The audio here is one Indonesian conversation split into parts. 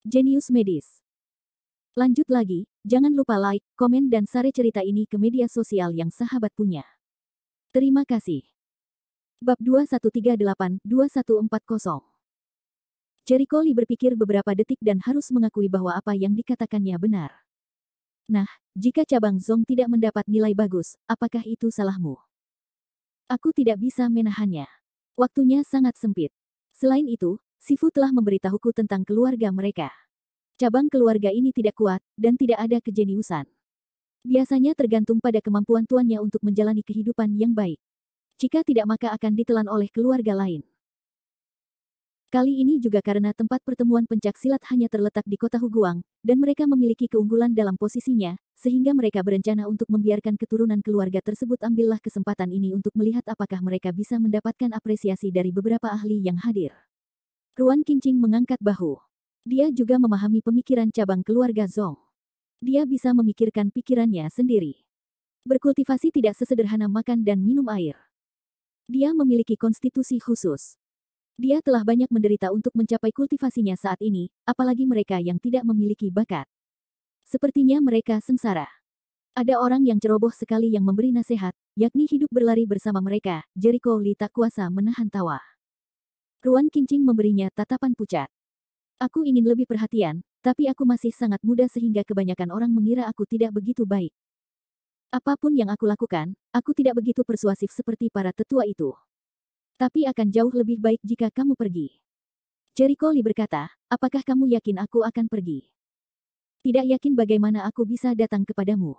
Jenius medis. Lanjut lagi, jangan lupa like, komen dan share cerita ini ke media sosial yang sahabat punya. Terima kasih. Bab 2138-2140. Jericho Lee berpikir beberapa detik dan harus mengakui bahwa apa yang dikatakannya benar. Nah, jika cabang Zong tidak mendapat nilai bagus, apakah itu salahmu? Aku tidak bisa menahannya. Waktunya sangat sempit. Selain itu, Sifu telah memberitahuku tentang keluarga mereka. Cabang keluarga ini tidak kuat, dan tidak ada kejeniusan. Biasanya tergantung pada kemampuan tuannya untuk menjalani kehidupan yang baik. Jika tidak maka akan ditelan oleh keluarga lain. Kali ini juga karena tempat pertemuan pencak silat hanya terletak di kota Huguang, dan mereka memiliki keunggulan dalam posisinya, sehingga mereka berencana untuk membiarkan keturunan keluarga tersebut. Ambillah kesempatan ini untuk melihat apakah mereka bisa mendapatkan apresiasi dari beberapa ahli yang hadir. Ruan Qingqing mengangkat bahu. Dia juga memahami pemikiran cabang keluarga Zong. Dia bisa memikirkan pikirannya sendiri. Berkultivasi tidak sesederhana makan dan minum air. Dia memiliki konstitusi khusus. Dia telah banyak menderita untuk mencapai kultivasinya saat ini, apalagi mereka yang tidak memiliki bakat. Sepertinya mereka sengsara. Ada orang yang ceroboh sekali yang memberi nasihat, yakni hidup berlari bersama mereka. Jericho Lee tak kuasa menahan tawa. Ruan Qingqing memberinya tatapan pucat. Aku ingin lebih perhatian, tapi aku masih sangat muda sehingga kebanyakan orang mengira aku tidak begitu baik. Apapun yang aku lakukan, aku tidak begitu persuasif seperti para tetua itu. Tapi akan jauh lebih baik jika kamu pergi. Jericho Lee berkata, apakah kamu yakin aku akan pergi? Tidak yakin bagaimana aku bisa datang kepadamu.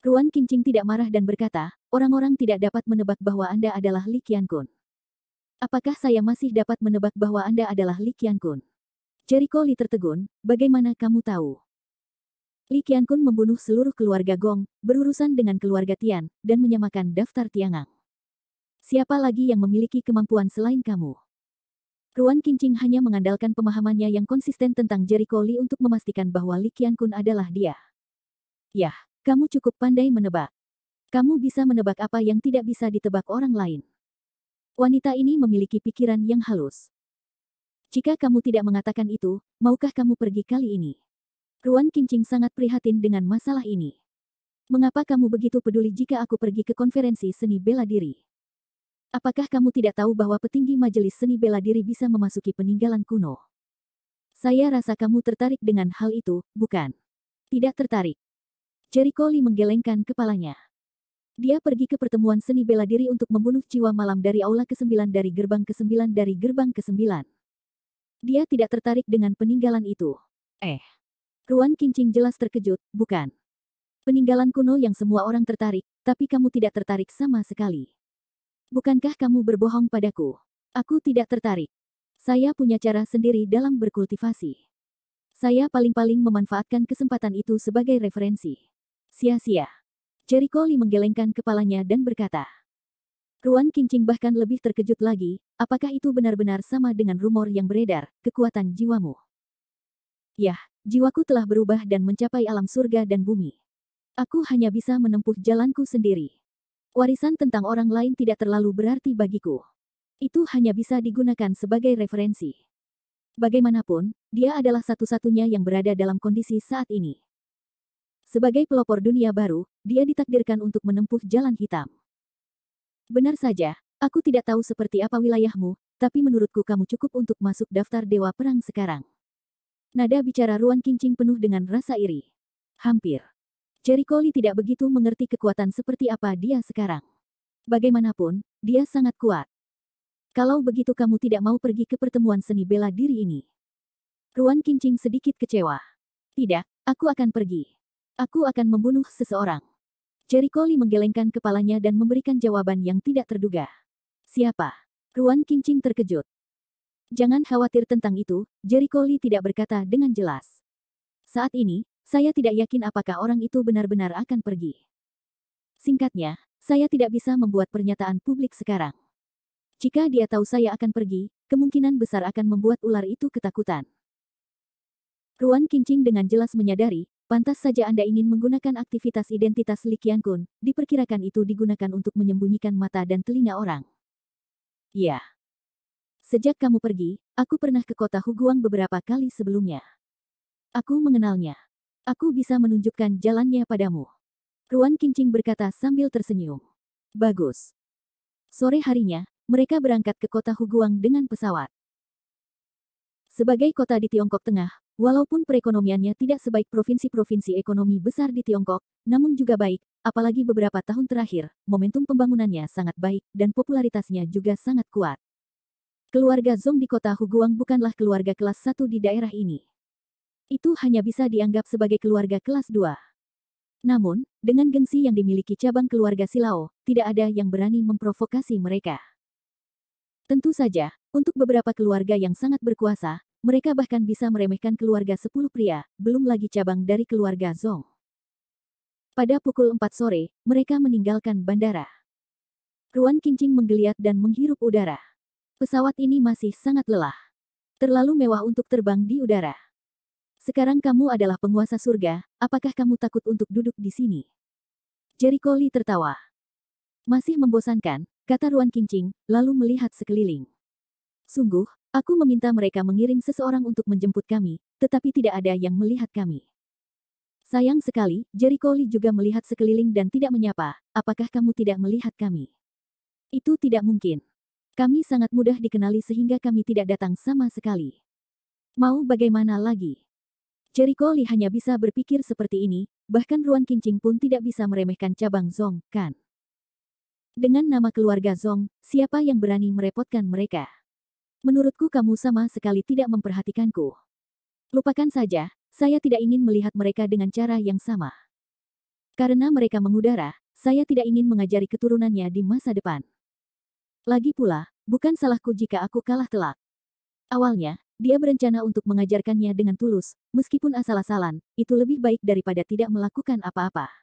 Ruan Qingqing tidak marah dan berkata, orang-orang tidak dapat menebak bahwa Anda adalah Li Qiankun. Apakah saya masih dapat menebak bahwa Anda adalah Li Qiankun? Jericho Lee tertegun, bagaimana kamu tahu? Li Qiankun membunuh seluruh keluarga Gong, berurusan dengan keluarga Tian, dan menyamakan daftar Tiangang. Siapa lagi yang memiliki kemampuan selain kamu? Ruan Qingqing hanya mengandalkan pemahamannya yang konsisten tentang Jericho Lee untuk memastikan bahwa Li Qiankun adalah dia. Yah, kamu cukup pandai menebak. Kamu bisa menebak apa yang tidak bisa ditebak orang lain. Wanita ini memiliki pikiran yang halus. Jika kamu tidak mengatakan itu, maukah kamu pergi kali ini? Ruan Qingqing sangat prihatin dengan masalah ini. Mengapa kamu begitu peduli jika aku pergi ke konferensi seni bela diri? Apakah kamu tidak tahu bahwa petinggi majelis seni bela diri bisa memasuki peninggalan kuno? Saya rasa kamu tertarik dengan hal itu, bukan? Tidak tertarik. Jericho Lee menggelengkan kepalanya. Dia pergi ke pertemuan seni bela diri untuk membunuh jiwa malam dari aula ke-9 dari gerbang ke-9 dari gerbang ke-9. Dia tidak tertarik dengan peninggalan itu. Ruan Qingqing jelas terkejut, bukan? Peninggalan kuno yang semua orang tertarik, tapi kamu tidak tertarik sama sekali. Bukankah kamu berbohong padaku? Aku tidak tertarik. Saya punya cara sendiri dalam berkultivasi. Saya paling-paling memanfaatkan kesempatan itu sebagai referensi. Sia-sia. Jericho Lee menggelengkan kepalanya dan berkata. Ruan Qingqing bahkan lebih terkejut lagi, apakah itu benar-benar sama dengan rumor yang beredar, kekuatan jiwamu? Yah, jiwaku telah berubah dan mencapai alam surga dan bumi. Aku hanya bisa menempuh jalanku sendiri. Warisan tentang orang lain tidak terlalu berarti bagiku. Itu hanya bisa digunakan sebagai referensi. Bagaimanapun, dia adalah satu-satunya yang berada dalam kondisi saat ini. Sebagai pelopor dunia baru, dia ditakdirkan untuk menempuh jalan hitam. Benar saja, aku tidak tahu seperti apa wilayahmu, tapi menurutku kamu cukup untuk masuk daftar dewa perang sekarang. Nada bicara Ruan Qingqing penuh dengan rasa iri. Hampir. Jericho Lee tidak begitu mengerti kekuatan seperti apa dia sekarang. Bagaimanapun, dia sangat kuat. Kalau begitu kamu tidak mau pergi ke pertemuan seni bela diri ini. Ruan Qingqing sedikit kecewa. Tidak, aku akan pergi. Aku akan membunuh seseorang. Jericho Lee menggelengkan kepalanya dan memberikan jawaban yang tidak terduga. Siapa? Ruan Qingqing terkejut. Jangan khawatir tentang itu, Jericho Lee tidak berkata dengan jelas. Saat ini, saya tidak yakin apakah orang itu benar-benar akan pergi. Singkatnya, saya tidak bisa membuat pernyataan publik sekarang. Jika dia tahu saya akan pergi, kemungkinan besar akan membuat ular itu ketakutan. Ruan Qingqing dengan jelas menyadari, pantas saja Anda ingin menggunakan aktivitas identitas Li Qiankun, diperkirakan itu digunakan untuk menyembunyikan mata dan telinga orang. Ya. Sejak kamu pergi, aku pernah ke kota Huguang beberapa kali sebelumnya. Aku mengenalnya. Aku bisa menunjukkan jalannya padamu. Ruan Qingqing berkata sambil tersenyum. Bagus. Sore harinya, mereka berangkat ke kota Huguang dengan pesawat. Sebagai kota di Tiongkok Tengah, walaupun perekonomiannya tidak sebaik provinsi-provinsi ekonomi besar di Tiongkok, namun juga baik, apalagi beberapa tahun terakhir, momentum pembangunannya sangat baik dan popularitasnya juga sangat kuat. Keluarga Zong di kota Huguang bukanlah keluarga kelas 1 di daerah ini. Itu hanya bisa dianggap sebagai keluarga kelas 2. Namun, dengan gengsi yang dimiliki cabang keluarga Silao, tidak ada yang berani memprovokasi mereka. Tentu saja, untuk beberapa keluarga yang sangat berkuasa, mereka bahkan bisa meremehkan keluarga 10 pria, belum lagi cabang dari keluarga Zong. Pada pukul 4 sore, mereka meninggalkan bandara. Ruan Qingqing menggeliat dan menghirup udara. Pesawat ini masih sangat lelah. Terlalu mewah untuk terbang di udara. Sekarang kamu adalah penguasa surga, apakah kamu takut untuk duduk di sini? Jericho Lee tertawa. Masih membosankan, kata Ruan Qingqing, lalu melihat sekeliling. Sungguh, aku meminta mereka mengirim seseorang untuk menjemput kami, tetapi tidak ada yang melihat kami. Sayang sekali, Jericho Lee juga melihat sekeliling dan tidak menyapa, apakah kamu tidak melihat kami? Itu tidak mungkin. Kami sangat mudah dikenali sehingga kami tidak datang sama sekali. Mau bagaimana lagi? Jericho Lee hanya bisa berpikir seperti ini, bahkan Ruan Qingqing pun tidak bisa meremehkan cabang Zong, kan? Dengan nama keluarga Zong, siapa yang berani merepotkan mereka? Menurutku kamu sama sekali tidak memperhatikanku. Lupakan saja, saya tidak ingin melihat mereka dengan cara yang sama. Karena mereka mengudara, saya tidak ingin mengajari keturunannya di masa depan. Lagi pula, bukan salahku jika aku kalah telak. Awalnya, dia berencana untuk mengajarkannya dengan tulus, meskipun asal-asalan, itu lebih baik daripada tidak melakukan apa-apa.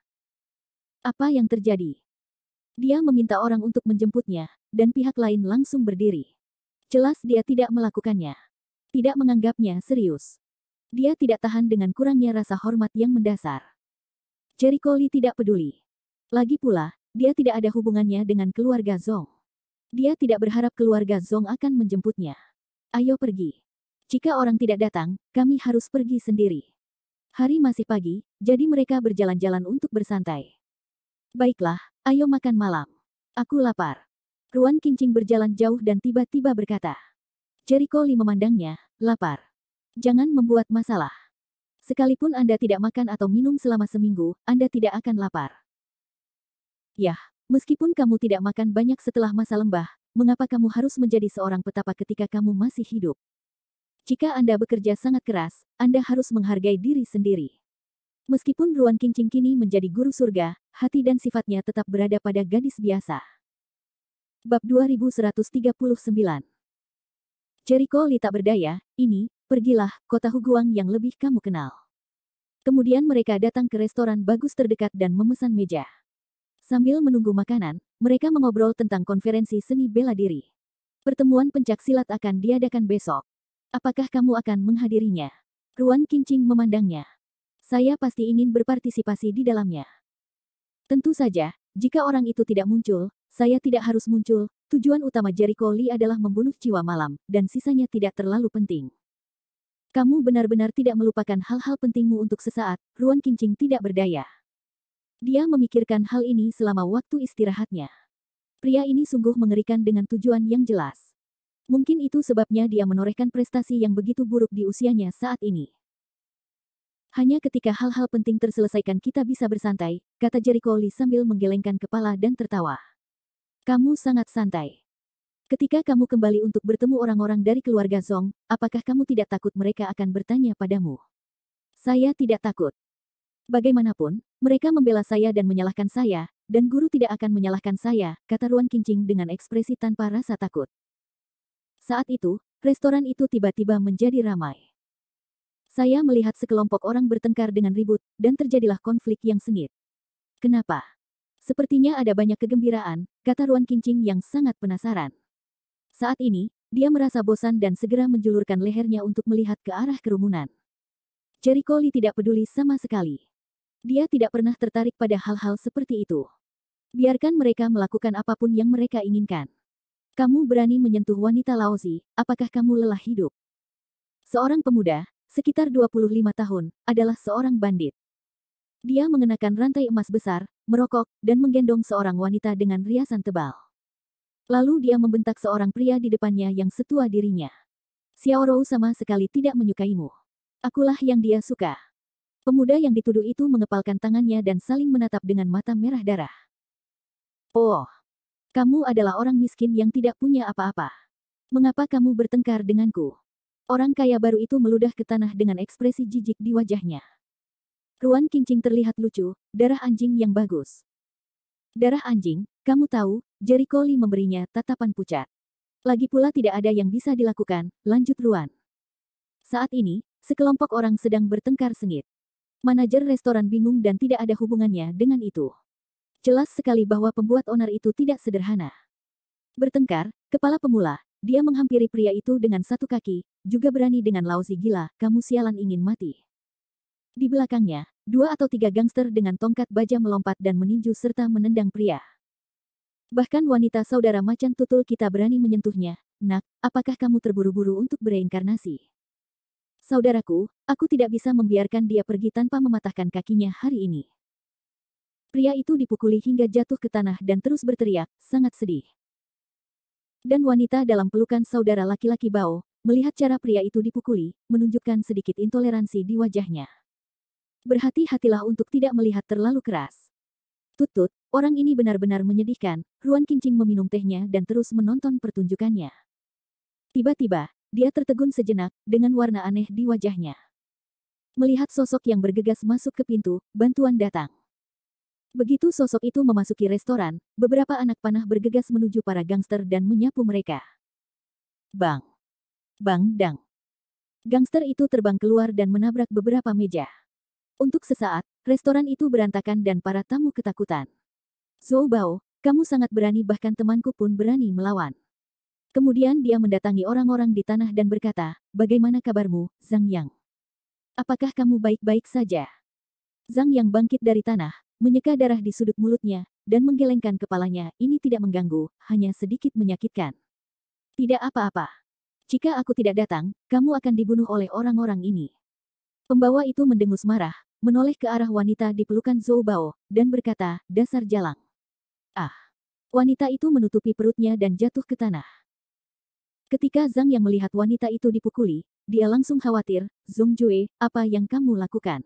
Apa yang terjadi? Dia meminta orang untuk menjemputnya, dan pihak lain langsung berdiri. Jelas dia tidak melakukannya. Tidak menganggapnya serius. Dia tidak tahan dengan kurangnya rasa hormat yang mendasar. Jericho Lee tidak peduli. Lagi pula, dia tidak ada hubungannya dengan keluarga Zong. Dia tidak berharap keluarga Zong akan menjemputnya. Ayo pergi. Jika orang tidak datang, kami harus pergi sendiri. Hari masih pagi, jadi mereka berjalan-jalan untuk bersantai. Baiklah, ayo makan malam. Aku lapar. Ruan Qingqing berjalan jauh dan tiba-tiba berkata. Jericho Lee memandangnya, lapar. Jangan membuat masalah. Sekalipun Anda tidak makan atau minum selama seminggu, Anda tidak akan lapar. Yah, meskipun kamu tidak makan banyak setelah masa lembah, mengapa kamu harus menjadi seorang petapa ketika kamu masih hidup? Jika Anda bekerja sangat keras, Anda harus menghargai diri sendiri. Meskipun Ruan Qingqing kini menjadi guru surga, hati dan sifatnya tetap berada pada gadis biasa. Bab 2139. Jericho Lee tak berdaya, ini, pergilah, kota Huguang yang lebih kamu kenal. Kemudian mereka datang ke restoran bagus terdekat dan memesan meja. Sambil menunggu makanan, mereka mengobrol tentang konferensi seni bela diri. Pertemuan pencak silat akan diadakan besok. Apakah kamu akan menghadirinya? Ruan Qingqing memandangnya. Saya pasti ingin berpartisipasi di dalamnya. Tentu saja, jika orang itu tidak muncul, saya tidak harus muncul. Tujuan utama Jericho Lee adalah membunuh jiwa malam, dan sisanya tidak terlalu penting. Kamu benar-benar tidak melupakan hal-hal pentingmu untuk sesaat, Ruan Qingqing tidak berdaya. Dia memikirkan hal ini selama waktu istirahatnya. Pria ini sungguh mengerikan dengan tujuan yang jelas. Mungkin itu sebabnya dia menorehkan prestasi yang begitu buruk di usianya saat ini. Hanya ketika hal-hal penting terselesaikan kita bisa bersantai, kata Jericho Lee sambil menggelengkan kepala dan tertawa. Kamu sangat santai. Ketika kamu kembali untuk bertemu orang-orang dari keluarga Zong, apakah kamu tidak takut mereka akan bertanya padamu? Saya tidak takut. Bagaimanapun, mereka membela saya dan menyalahkan saya, dan guru tidak akan menyalahkan saya, kata Ruan Qingqing dengan ekspresi tanpa rasa takut. Saat itu, restoran itu tiba-tiba menjadi ramai. Saya melihat sekelompok orang bertengkar dengan ribut, dan terjadilah konflik yang sengit. Kenapa? Sepertinya ada banyak kegembiraan, kata Ruan Qingqing yang sangat penasaran. Saat ini, dia merasa bosan dan segera menjulurkan lehernya untuk melihat ke arah kerumunan. Jericho Lee tidak peduli sama sekali. Dia tidak pernah tertarik pada hal-hal seperti itu. Biarkan mereka melakukan apapun yang mereka inginkan. Kamu berani menyentuh wanita Laozi, apakah kamu lelah hidup? Seorang pemuda, sekitar 25 tahun, adalah seorang bandit. Dia mengenakan rantai emas besar, merokok, dan menggendong seorang wanita dengan riasan tebal. Lalu dia membentak seorang pria di depannya yang setua dirinya. Xiaorou sama sekali tidak menyukaimu. Akulah yang dia suka. Pemuda yang dituduh itu mengepalkan tangannya dan saling menatap dengan mata merah darah. Oh, kamu adalah orang miskin yang tidak punya apa-apa. Mengapa kamu bertengkar denganku? Orang kaya baru itu meludah ke tanah dengan ekspresi jijik di wajahnya. Ruan Qingqing terlihat lucu, darah anjing yang bagus. Darah anjing, kamu tahu, Jericho Lee memberinya tatapan pucat. Lagi pula tidak ada yang bisa dilakukan, lanjut Ruan. Saat ini, sekelompok orang sedang bertengkar sengit. Manajer restoran bingung dan tidak ada hubungannya dengan itu. Jelas sekali bahwa pembuat onar itu tidak sederhana. Bertengkar, kepala pemula, dia menghampiri pria itu dengan satu kaki, juga berani dengan lausi gila, kamu sialan ingin mati. Di belakangnya, 2 atau 3 gangster dengan tongkat baja melompat dan meninju serta menendang pria. Bahkan wanita saudara macan tutul kita berani menyentuhnya. Nak, apakah kamu terburu-buru untuk bereinkarnasi? Saudaraku, aku tidak bisa membiarkan dia pergi tanpa mematahkan kakinya hari ini. Pria itu dipukuli hingga jatuh ke tanah dan terus berteriak, sangat sedih. Dan wanita dalam pelukan saudara laki-laki Bao, melihat cara pria itu dipukuli, menunjukkan sedikit intoleransi di wajahnya. Berhati-hatilah untuk tidak melihat terlalu keras. Tutut, orang ini benar-benar menyedihkan. Ruan Qingqing meminum tehnya dan terus menonton pertunjukannya. Tiba-tiba, dia tertegun sejenak, dengan warna aneh di wajahnya. Melihat sosok yang bergegas masuk ke pintu, bantuan datang. Begitu sosok itu memasuki restoran, beberapa anak panah bergegas menuju para gangster dan menyapu mereka. Bang! Bang dang! Gangster itu terbang keluar dan menabrak beberapa meja. Untuk sesaat, restoran itu berantakan dan para tamu ketakutan. Zhou Bao, kamu sangat berani bahkan temanku pun berani melawan. Kemudian dia mendatangi orang-orang di tanah dan berkata, bagaimana kabarmu, Zhang Yang? Apakah kamu baik-baik saja? Zhang Yang bangkit dari tanah, menyeka darah di sudut mulutnya, dan menggelengkan kepalanya, ini tidak mengganggu, hanya sedikit menyakitkan. Tidak apa-apa. Jika aku tidak datang, kamu akan dibunuh oleh orang-orang ini. Pembawa itu mendengus marah, menoleh ke arah wanita di pelukan Zhou Bao, dan berkata, dasar jalang. Ah! Wanita itu menutupi perutnya dan jatuh ke tanah. Ketika Zhang Yang melihat wanita itu dipukuli, dia langsung khawatir, Zhong Jue, apa yang kamu lakukan?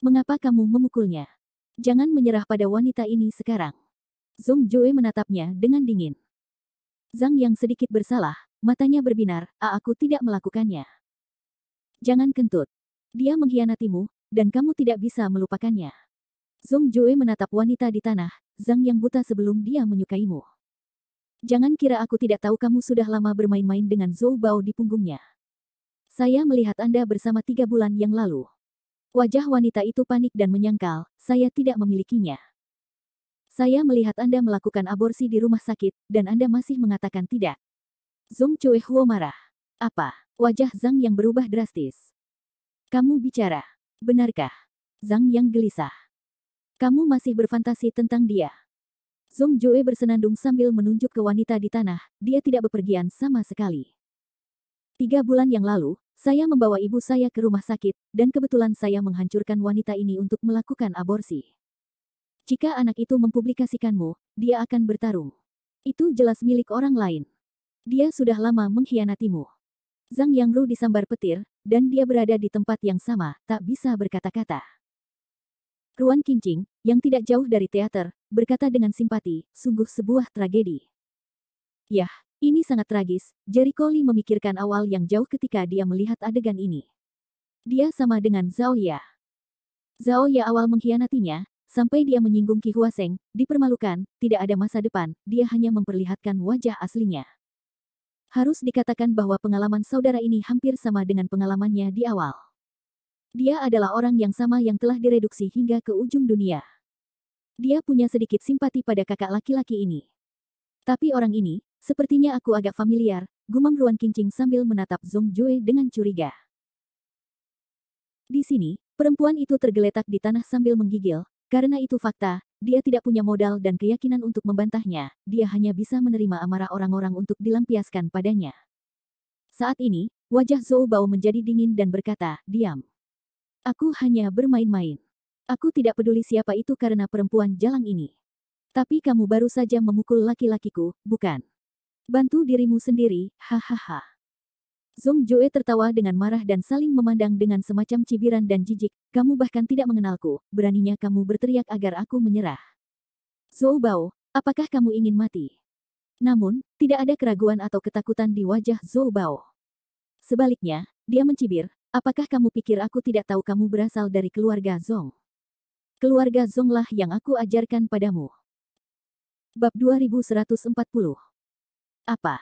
Mengapa kamu memukulnya? Jangan menyerah pada wanita ini sekarang. Zhong Jue menatapnya dengan dingin. Zhang Yang sedikit bersalah, matanya berbinar, aku tidak melakukannya. Jangan kentut. Dia mengkhianatimu, dan kamu tidak bisa melupakannya. Zhong Jue menatap wanita di tanah, Zhang Yang buta sebelum dia menyukaimu. Jangan kira aku tidak tahu kamu sudah lama bermain-main dengan Zhou Bao di punggungnya. Saya melihat Anda bersama 3 bulan yang lalu. Wajah wanita itu panik dan menyangkal, saya tidak memilikinya. Saya melihat Anda melakukan aborsi di rumah sakit, dan Anda masih mengatakan tidak. Zhong Jue Huo marah. Apa? Wajah Zhang Yang berubah drastis. Kamu bicara. Benarkah? Zhang Yang gelisah. Kamu masih berfantasi tentang dia. Zhong Jue bersenandung sambil menunjuk ke wanita di tanah, dia tidak bepergian sama sekali. 3 bulan yang lalu, saya membawa ibu saya ke rumah sakit, dan kebetulan saya menghancurkan wanita ini untuk melakukan aborsi. Jika anak itu mempublikasikanmu, dia akan bertarung. Itu jelas milik orang lain. Dia sudah lama mengkhianatimu. Zhang Yang Ru disambar petir, dan dia berada di tempat yang sama, tak bisa berkata-kata. Ruan Qingqing, yang tidak jauh dari teater, berkata dengan simpati, sungguh sebuah tragedi. Yah, ini sangat tragis, Jericho Lee memikirkan awal yang jauh ketika dia melihat adegan ini. Dia sama dengan Zhao Ya. Zhao Ya awal mengkhianatinya, sampai dia menyinggung Qi Huaseng, dipermalukan, tidak ada masa depan, dia hanya memperlihatkan wajah aslinya. Harus dikatakan bahwa pengalaman saudara ini hampir sama dengan pengalamannya di awal. Dia adalah orang yang sama yang telah direduksi hingga ke ujung dunia. Dia punya sedikit simpati pada kakak laki-laki ini. Tapi orang ini, sepertinya aku agak familiar, gumam Ruan Qingqing sambil menatap Zhong Jue dengan curiga. Di sini, perempuan itu tergeletak di tanah sambil menggigil, karena itu fakta, dia tidak punya modal dan keyakinan untuk membantahnya, dia hanya bisa menerima amarah orang-orang untuk dilampiaskan padanya. Saat ini, Wajah Zhou Bao menjadi dingin dan berkata, diam. Aku hanya bermain-main. Aku tidak peduli siapa itu karena perempuan jalang ini. Tapi kamu baru saja memukul laki-lakiku, bukan? Bantu dirimu sendiri, hahaha. Zhong Jue tertawa dengan marah dan saling memandang dengan semacam cibiran dan jijik. Kamu bahkan tidak mengenalku, beraninya kamu berteriak agar aku menyerah. Zhou Bao, apakah kamu ingin mati? Namun, tidak ada keraguan atau ketakutan di wajah Zhou Bao. Sebaliknya, dia mencibir, apakah kamu pikir aku tidak tahu kamu berasal dari keluarga Zhong? Keluarga Zhong lah yang aku ajarkan padamu. Bab 2140. Apa?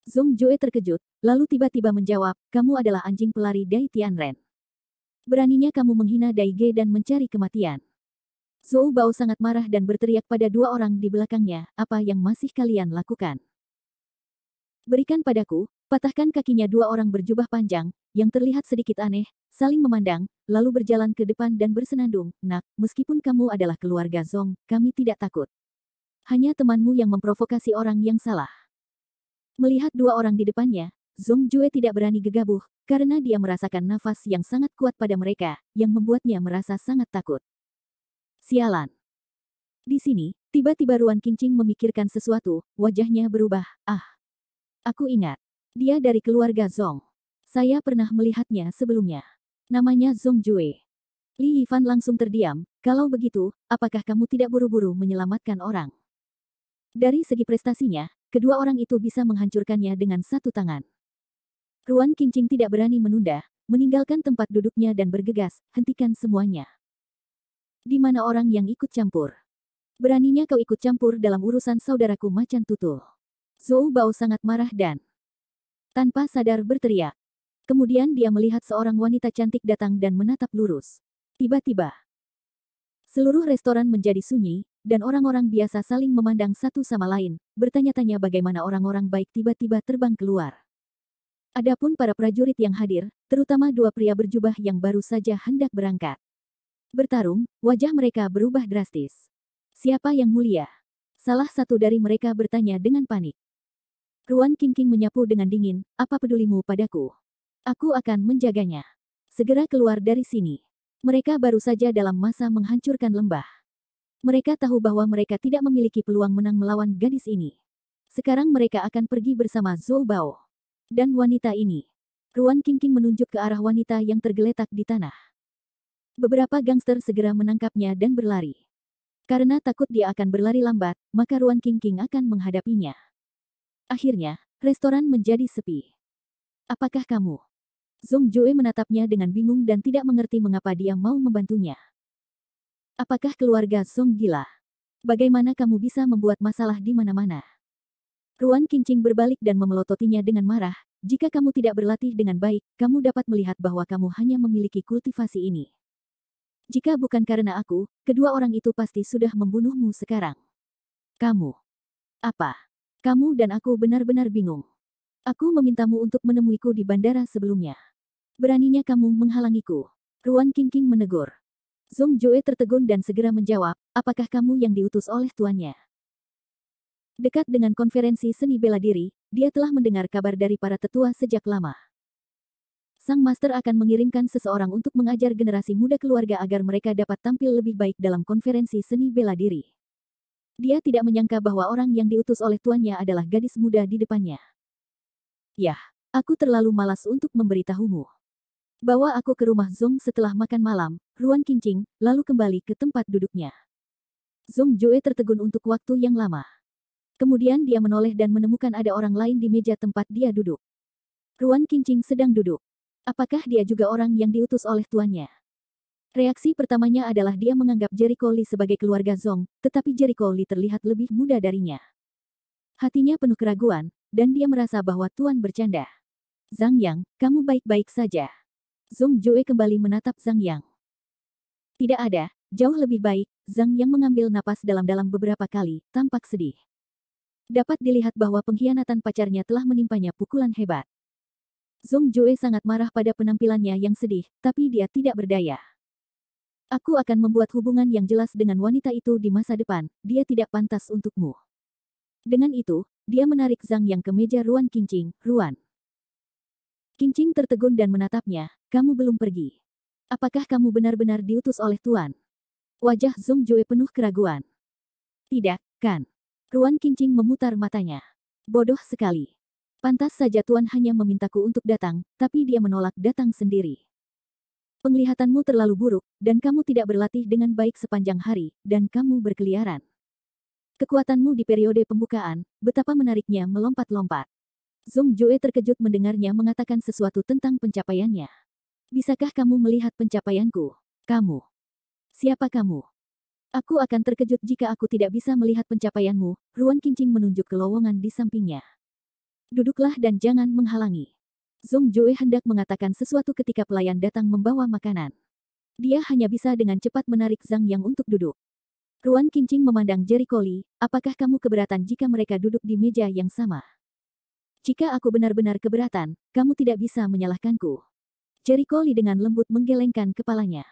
Zhong Jue terkejut, lalu tiba-tiba menjawab, kamu adalah anjing pelari Dai Tianren. Beraninya kamu menghina Dai Ge dan mencari kematian. Zhou Bao sangat marah dan berteriak pada dua orang di belakangnya, apa yang masih kalian lakukan? Berikan padaku, patahkan kakinya dua orang berjubah panjang, yang terlihat sedikit aneh, saling memandang, lalu berjalan ke depan dan bersenandung, nak, meskipun kamu adalah keluarga Zhong, kami tidak takut. Hanya temanmu yang memprovokasi orang yang salah. Melihat dua orang di depannya, Zhong Jue tidak berani gegabah, karena dia merasakan nafas yang sangat kuat pada mereka, yang membuatnya merasa sangat takut. Sialan. Di sini, tiba-tiba Ruan Qingqing memikirkan sesuatu, wajahnya berubah, Aku ingat. Dia dari keluarga Zhong. Saya pernah melihatnya sebelumnya. Namanya Zhong Jue. Li Yifan langsung terdiam, kalau begitu, apakah kamu tidak buru-buru menyelamatkan orang? Dari segi prestasinya, kedua orang itu bisa menghancurkannya dengan satu tangan. Ruan Qingqing tidak berani menunda, meninggalkan tempat duduknya dan bergegas, hentikan semuanya. Di mana orang yang ikut campur? Beraninya kau ikut campur dalam urusan saudaraku macan tutul. Zhou Bao sangat marah dan tanpa sadar berteriak. Kemudian dia melihat seorang wanita cantik datang dan menatap lurus. Tiba-tiba, seluruh restoran menjadi sunyi, dan orang-orang biasa saling memandang satu sama lain, bertanya-tanya bagaimana orang-orang baik tiba-tiba terbang keluar. Adapun para prajurit yang hadir, terutama dua pria berjubah yang baru saja hendak berangkat bertarung, wajah mereka berubah drastis. Siapa yang mulia? Salah satu dari mereka bertanya dengan panik. Ruan Qingqing menyapu dengan dingin, apa pedulimu padaku? Aku akan menjaganya. Segera keluar dari sini. Mereka baru saja dalam masa menghancurkan lembah. Mereka tahu bahwa mereka tidak memiliki peluang menang melawan gadis ini. Sekarang mereka akan pergi bersama Zhou Bao. Dan wanita ini. Ruan Qingqing menunjuk ke arah wanita yang tergeletak di tanah. Beberapa gangster segera menangkapnya dan berlari. Karena takut dia akan berlari lambat, maka Ruan Qingqing akan menghadapinya. Akhirnya, restoran menjadi sepi. Apakah kamu? Zhong Jue menatapnya dengan bingung dan tidak mengerti mengapa dia mau membantunya. Apakah keluarga Zhong gila? Bagaimana kamu bisa membuat masalah di mana-mana? Ruan Qingqing berbalik dan memelototinya dengan marah, jika kamu tidak berlatih dengan baik, kamu dapat melihat bahwa kamu hanya memiliki kultivasi ini. Jika bukan karena aku, kedua orang itu pasti sudah membunuhmu sekarang. Kamu. Apa? Kamu dan aku benar-benar bingung. Aku memintamu untuk menemuiku di bandara sebelumnya. Beraninya kamu menghalangiku. Ruan Qingqing menegur. Zhong Jue tertegun dan segera menjawab, apakah kamu yang diutus oleh tuannya? Dekat dengan konferensi seni bela diri, dia telah mendengar kabar dari para tetua sejak lama. Sang master akan mengirimkan seseorang untuk mengajar generasi muda keluarga agar mereka dapat tampil lebih baik dalam konferensi seni bela diri. Dia tidak menyangka bahwa orang yang diutus oleh tuannya adalah gadis muda di depannya. Yah, aku terlalu malas untuk memberitahumu. Bawa aku ke rumah Zhong setelah makan malam, Ruan Qingqing, lalu kembali ke tempat duduknya. Zhong Jue tertegun untuk waktu yang lama. Kemudian dia menoleh dan menemukan ada orang lain di meja tempat dia duduk. Ruan Qingqing sedang duduk. Apakah dia juga orang yang diutus oleh tuannya? Reaksi pertamanya adalah dia menganggap Jericho Lee sebagai keluarga Zhong, tetapi Jericho Lee terlihat lebih muda darinya. Hatinya penuh keraguan, dan dia merasa bahwa tuan bercanda. Zhang Yang, kamu baik-baik saja. Zhong Jue kembali menatap Zhang Yang. Tidak ada, jauh lebih baik, Zhang Yang mengambil napas dalam-dalam beberapa kali, tampak sedih. Dapat dilihat bahwa pengkhianatan pacarnya telah menimpanya pukulan hebat. Zhong Jue sangat marah pada penampilannya yang sedih, tapi dia tidak berdaya. Aku akan membuat hubungan yang jelas dengan wanita itu di masa depan, dia tidak pantas untukmu. Dengan itu, dia menarik Zhang Yang ke meja Ruan Qingqing, Ruan. Qingqing tertegun dan menatapnya, kamu belum pergi. Apakah kamu benar-benar diutus oleh Tuan? Wajah Zhong Jue penuh keraguan. Tidak, kan? Ruan Qingqing memutar matanya. Bodoh sekali. Pantas saja Tuan hanya memintaku untuk datang, tapi dia menolak datang sendiri. Penglihatanmu terlalu buruk, dan kamu tidak berlatih dengan baik sepanjang hari, dan kamu berkeliaran. Kekuatanmu di periode pembukaan, betapa menariknya melompat-lompat. Zhong Jue terkejut mendengarnya mengatakan sesuatu tentang pencapaiannya. Bisakah kamu melihat pencapaianku? Kamu. Siapa kamu? Aku akan terkejut jika aku tidak bisa melihat pencapaianmu, Ruan Qingqing menunjuk ke lowongan di sampingnya. Duduklah dan jangan menghalangi. Zhong Jue hendak mengatakan sesuatu ketika pelayan datang membawa makanan. Dia hanya bisa dengan cepat menarik Zhang Yang untuk duduk. Ruan Qingqing memandang Jericho Li, apakah kamu keberatan jika mereka duduk di meja yang sama? Jika aku benar-benar keberatan, kamu tidak bisa menyalahkanku. Jericho Li dengan lembut menggelengkan kepalanya.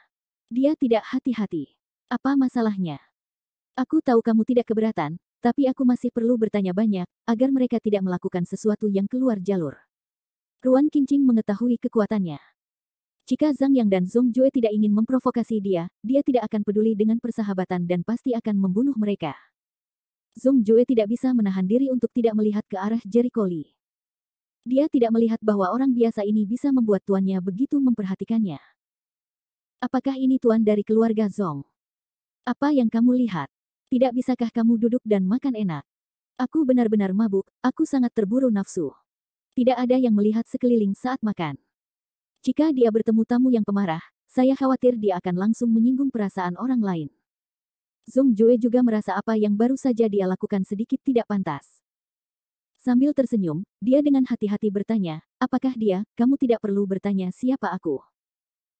Dia tidak hati-hati. Apa masalahnya? Aku tahu kamu tidak keberatan, tapi aku masih perlu bertanya banyak, agar mereka tidak melakukan sesuatu yang keluar jalur. Ruan Qingqing mengetahui kekuatannya. Jika Zhang Yang dan Zhong Jue tidak ingin memprovokasi dia tidak akan peduli dengan persahabatan dan pasti akan membunuh mereka. Zhong Jue tidak bisa menahan diri untuk tidak melihat ke arah Jericho Li. Dia tidak melihat bahwa orang biasa ini bisa membuat tuannya begitu memperhatikannya. Apakah ini tuan dari keluarga Zhong? Apa yang kamu lihat? Tidak bisakah kamu duduk dan makan enak? Aku benar-benar mabuk, aku sangat terburu nafsu. Tidak ada yang melihat sekeliling saat makan. Jika dia bertemu tamu yang pemarah, saya khawatir dia akan langsung menyinggung perasaan orang lain. Zhong Jue juga merasa apa yang baru saja dia lakukan sedikit tidak pantas. Sambil tersenyum, dia dengan hati-hati bertanya, apakah dia, kamu tidak perlu bertanya siapa aku.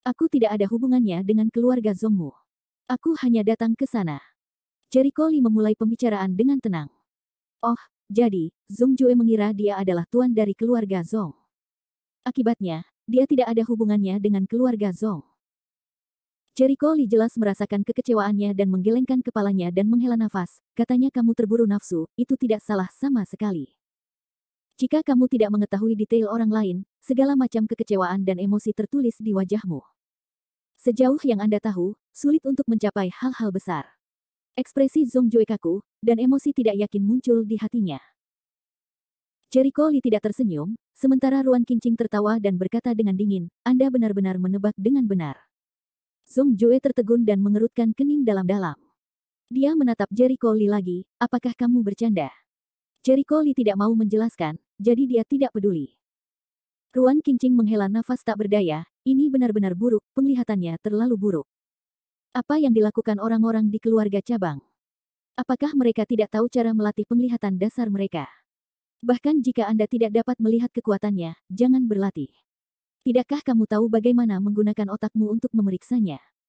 Aku tidak ada hubungannya dengan keluarga Zhongmu. Aku hanya datang ke sana. Jericho Li memulai pembicaraan dengan tenang. Oh, jadi, Zhong Jue mengira dia adalah tuan dari keluarga Zhong. Akibatnya, dia tidak ada hubungannya dengan keluarga Zhong. Jericho Li jelas merasakan kekecewaannya dan menggelengkan kepalanya dan menghela nafas, katanya kamu terburu nafsu, itu tidak salah sama sekali. Jika kamu tidak mengetahui detail orang lain, segala macam kekecewaan dan emosi tertulis di wajahmu. Sejauh yang Anda tahu, sulit untuk mencapai hal-hal besar. Ekspresi Zhong Jue kaku, dan emosi tidak yakin muncul di hatinya. Jericho Li tidak tersenyum, sementara Ruan Qingqing tertawa dan berkata dengan dingin, Anda benar-benar menebak dengan benar. Zhong Jue tertegun dan mengerutkan kening dalam-dalam. Dia menatap Jericho Li lagi, apakah kamu bercanda? Jericho Li tidak mau menjelaskan, jadi dia tidak peduli. Ruan Qingqing menghela nafas tak berdaya, ini benar-benar buruk, penglihatannya terlalu buruk. Apa yang dilakukan orang-orang di keluarga cabang? Apakah mereka tidak tahu cara melatih penglihatan dasar mereka? Bahkan jika Anda tidak dapat melihat kekuatannya, jangan berlatih. Tidakkah kamu tahu bagaimana menggunakan otakmu untuk memeriksanya?